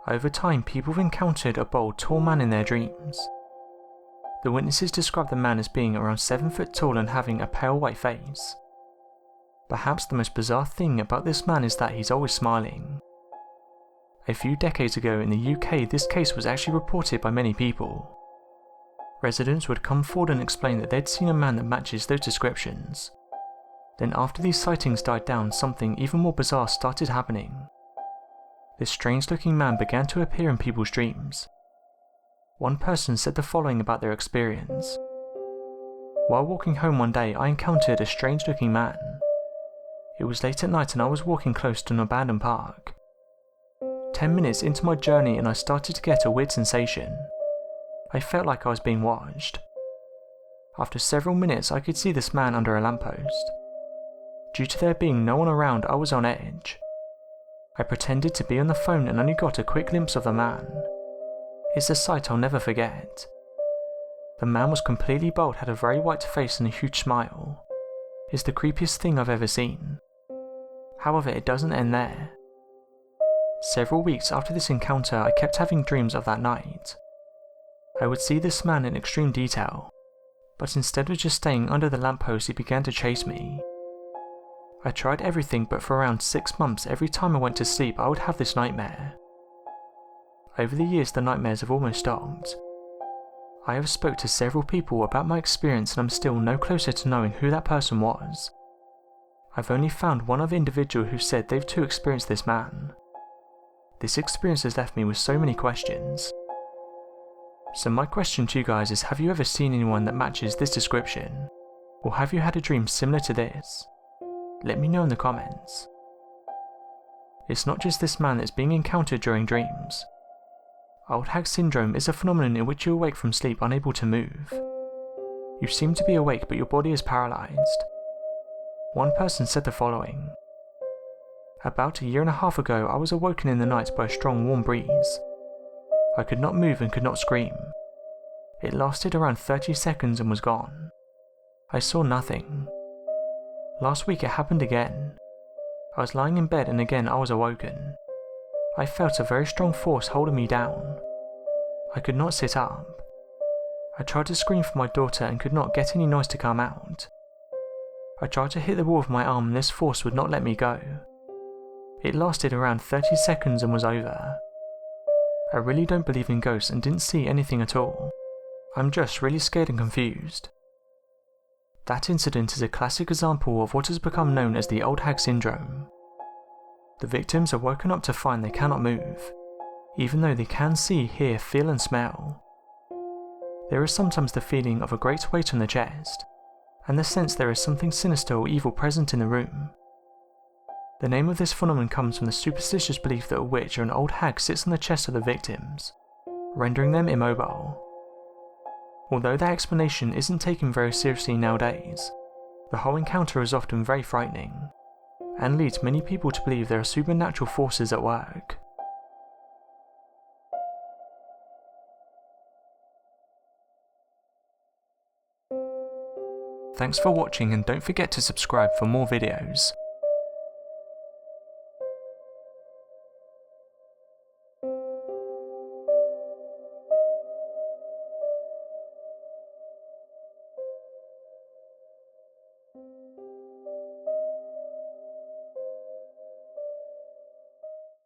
Over time, people have encountered a bold, tall man in their dreams. The witnesses describe the man as being around 7 foot tall and having a pale white face. Perhaps the most bizarre thing about this man is that he's always smiling. A few decades ago in the UK, this case was actually reported by many people. Residents would come forward and explain that they'd seen a man that matches those descriptions. Then after these sightings died down, something even more bizarre started happening. This strange-looking man began to appear in people's dreams. One person said the following about their experience. While walking home one day, I encountered a strange-looking man. It was late at night and I was walking close to an abandoned park. 10 minutes into my journey and I started to get a weird sensation. I felt like I was being watched. After several minutes, I could see this man under a lamppost. Due to there being no one around, I was on edge. I pretended to be on the phone and only got a quick glimpse of the man. It's a sight I'll never forget. The man was completely bald, had a very white face and a huge smile. It's the creepiest thing I've ever seen. However, it doesn't end there. Several weeks after this encounter, I kept having dreams of that night. I would see this man in extreme detail, but instead of just staying under the lamppost, he began to chase me. I tried everything, but for around 6 months, every time I went to sleep, I would have this nightmare. Over the years, the nightmares have almost stopped. I have spoke to several people about my experience and I'm still no closer to knowing who that person was. I've only found one other individual who said they've too experienced this man. This experience has left me with so many questions. So my question to you guys is, have you ever seen anyone that matches this description? Or have you had a dream similar to this? Let me know in the comments. It's not just this man that's being encountered during dreams. Old hag syndrome is a phenomenon in which you awake from sleep unable to move. You seem to be awake but your body is paralysed. One person said the following. About 1.5 years ago, I was awoken in the night by a strong warm breeze. I could not move and could not scream. It lasted around 30 seconds and was gone. I saw nothing. Last week it happened again. I was lying in bed and again I was awoken. I felt a very strong force holding me down. I could not sit up. I tried to scream for my daughter and could not get any noise to come out. I tried to hit the wall with my arm and this force would not let me go. It lasted around 30 seconds and was over. I really don't believe in ghosts and didn't see anything at all. I'm just really scared and confused. That incident is a classic example of what has become known as the old hag syndrome. The victims are woken up to find they cannot move, even though they can see, hear, feel and smell. There is sometimes the feeling of a great weight on the chest, and the sense there is something sinister or evil present in the room. The name of this phenomenon comes from the superstitious belief that a witch or an old hag sits on the chest of the victims, rendering them immobile. Although that explanation isn't taken very seriously nowadays, the whole encounter is often very frightening, and leads many people to believe there are supernatural forces at work. Thanks for watching and don't forget to subscribe for more videos.